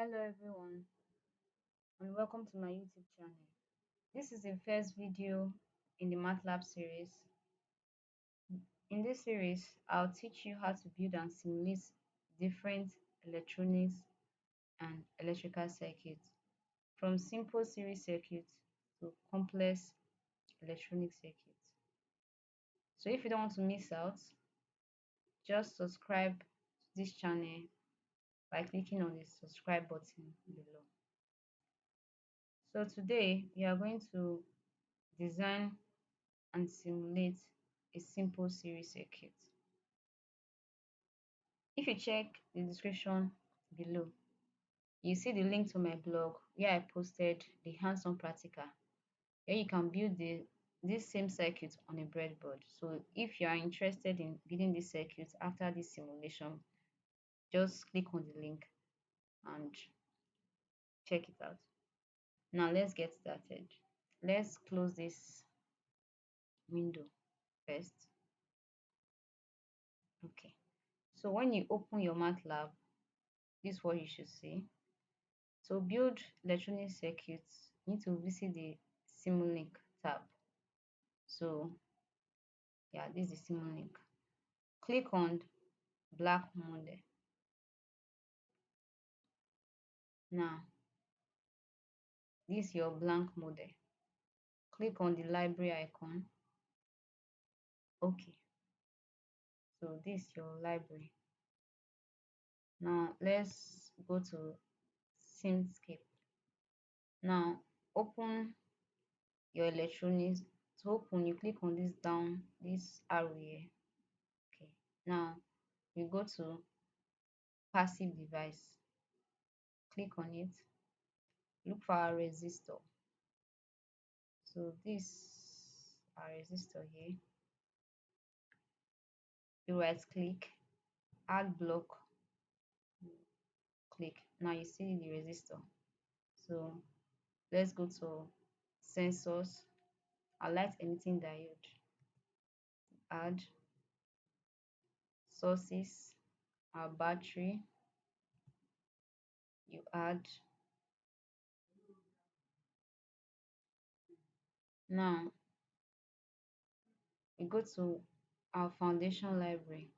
Hello everyone and welcome to my YouTube channel. This is the first video in the MATLAB series. In this series, I'll teach you how to build and simulate different electronics and electrical circuits, from simple series circuits to complex electronic circuits. So if you don't want to miss out, just subscribe to this channel by clicking on the subscribe button below. So today we are going to design and simulate a simple series circuit. If you check the description below, you see the link to my blog where I posted the hands-on practical where you can build this same circuit on a breadboard. So if you are interested in building this circuit after this simulation, just click on the link and check it out. Now let's get started. Let's close this window first. Okay. So when you open your MATLAB, this is what you should see. To build electronic circuits, you need to visit the Simulink tab. So yeah, this is Simulink. Click on black model. Now, this is your blank model. Click on the library icon. Okay. So this is your library. Now let's go to Simscape. Now open your electronics. To open, you click on this arrow here. Okay. Now we go to passive device. Click on it. Look for our resistor. So this our resistor here. You right click, add block, click. Now you see the resistor. So let's go to sensors, a light emitting diode, add sources, our battery, you add. Now we go to our foundation library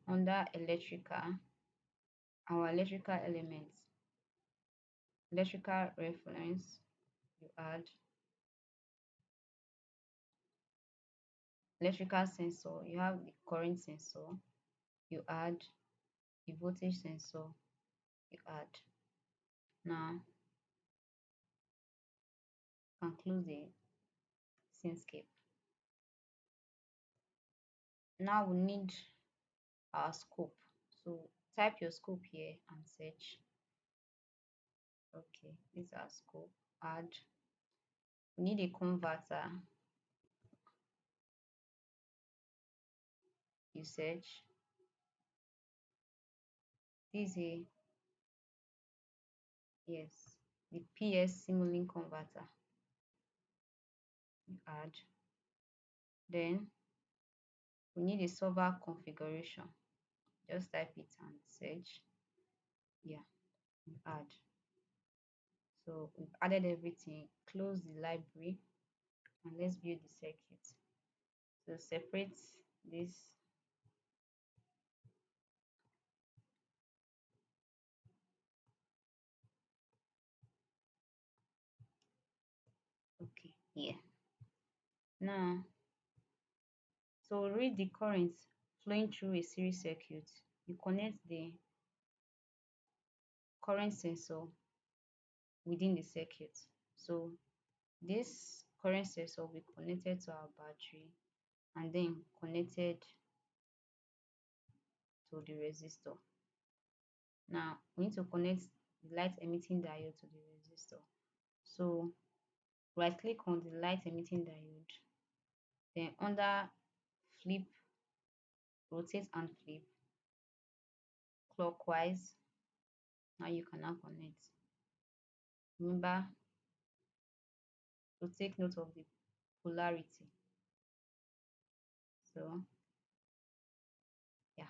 under electrical, our electrical elements, electrical reference, you add electrical sensor, you have the current sensor, you add the voltage sensor, you add. Now conclude the Simscape. Now we need our scope. So type your scope here and search. Okay, this is our scope. Add. We need a converter. You search. This is a yes, the PS Simulink converter. You add. Then we need a solver configuration. Just type it and search. Yeah, you add. So we've added everything. Close the library and let's build the circuit. So separate this. Okay, here. Now, to read the current flowing through a series circuit, you connect the current sensor within the circuit. So this current sensor will be connected to our battery and then connected to the resistor. Now we need to connect the light emitting diode to the resistor. So right click on the light emitting diode, then under flip, rotate and flip clockwise. Now you can now connect. Remember to take note of the polarity. So yeah,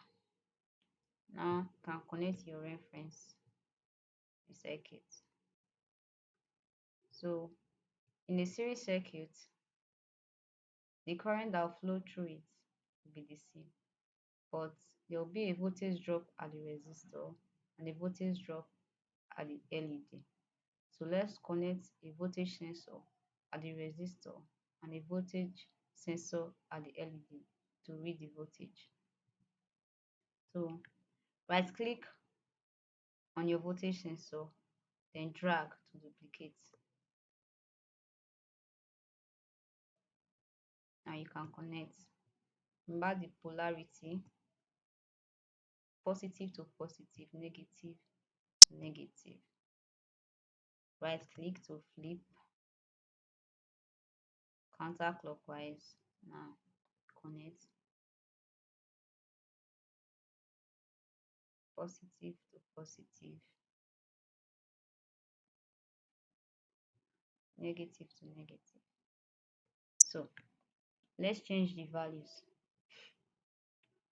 now you can connect your reference. the circuit. So in a series circuit, the current that will flow through it will be the same, but there will be a voltage drop at the resistor and a voltage drop at the LED. So let's connect a voltage sensor at the resistor and a voltage sensor at the LED to read the voltage. So right click on your voltage sensor, then drag to duplicate. Now you can connect. Remember the polarity, positive to positive, negative to negative. Right click to flip counterclockwise. Now connect positive to positive, negative to negative. So let's change the values.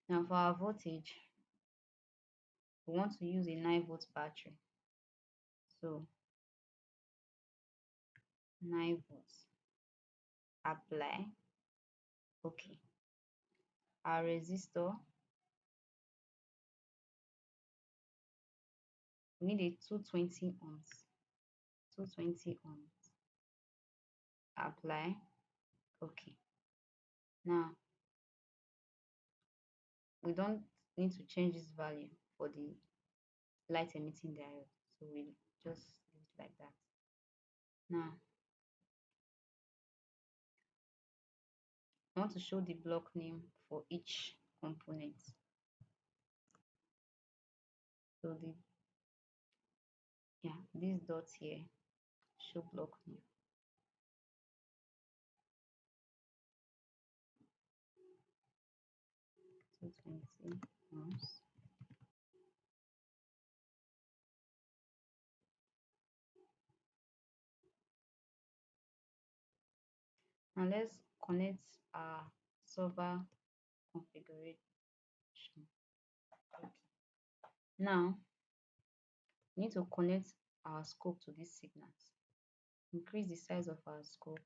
Now for our voltage, we want to use a 9-volt battery. So 9 volts, apply, okay. Our resistor, we need a 220 ohms, 220 ohms, apply, okay. Now we don't need to change this value for the light emitting diode, so we just leave it like that. Now I want to show the block name for each component. So these dots here show block name. 220 ohms. Now let's connect our solver configuration. Okay. Now we need to connect our scope to these signals. Increase the size of our scope.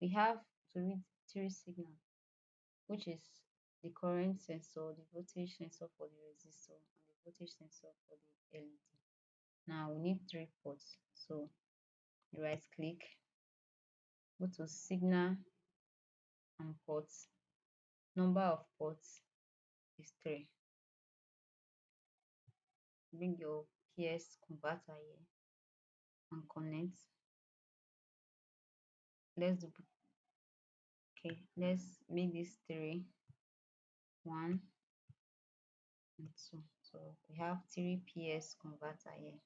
We have to read 3 signals, which is the current sensor, the voltage sensor for the resistor, and the voltage sensor for the LED. Now we need 3 ports. So you right click, go to signal and ports. Number of ports is 3. Bring your PS converter here and connect. Let's do okay, let's make this 3, 1 and 2. So we have 3 PS converter here.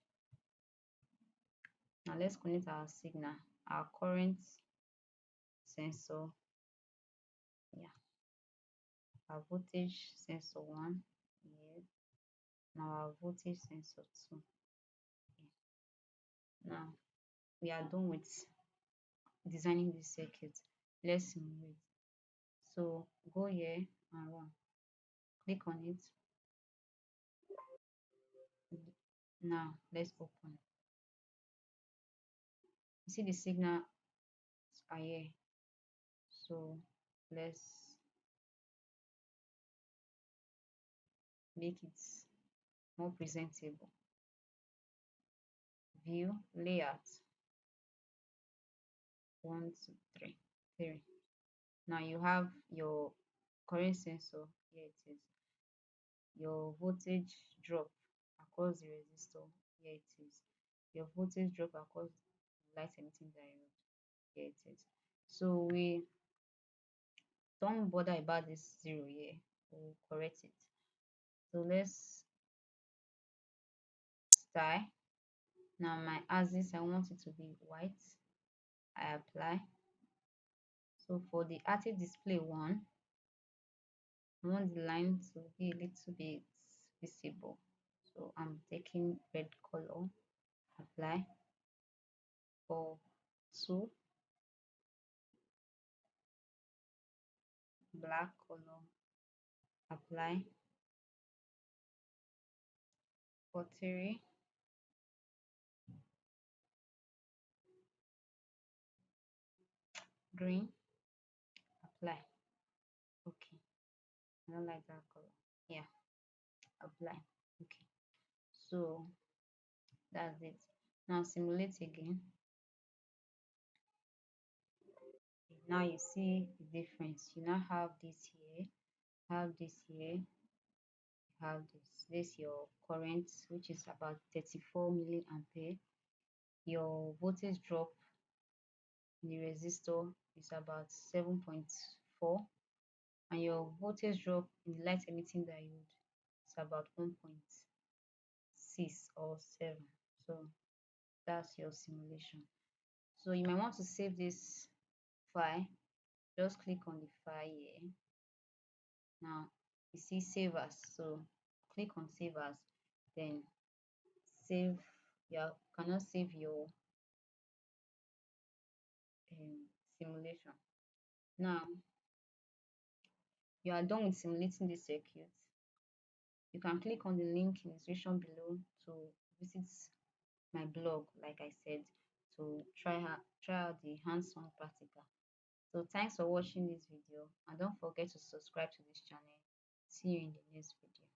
Now let's connect our signal, our current sensor, our voltage sensor 1 here, now our voltage sensor 2 here. Now we are done with designing this circuit. Let's simulate. So go here and run. Click on it. Now let's open. You see the signal are here. So let's make it more presentable. View, layout, 1, 2, 3, 3. Now you have your current sensor, here it is. Your voltage drop across the resistor, here it is. Your voltage drop across the light emitting diode, here it is. So we don't bother about this 0 here, we'll correct it. So let's style. Now my axis, I want it to be white. I apply. So for the active display one, I want the line to be a little bit visible. So I'm taking red color, apply. For 2, black color, apply. For 3, green, apply. Okay, I don't like that color. Yeah, apply. Okay, so that's it. Now simulate again. Now you see the difference. You now have this here, have this here, have this your current, which is about 34 milliampere. Your voltage drop in the resistor is about 7.4, and your voltage drop in the light emitting diode is about 1.6 or 7. So that's your simulation. So you might want to save this file. Just click on the file here. Now you see save as, so click on save as, then save. You cannot save your simulation. Now you are done with simulating this circuit. You can click on the link in the description below to visit my blog, like I said, to try out the hands-on practical. So thanks for watching this video, and don't forget to subscribe to this channel. See you in the next video.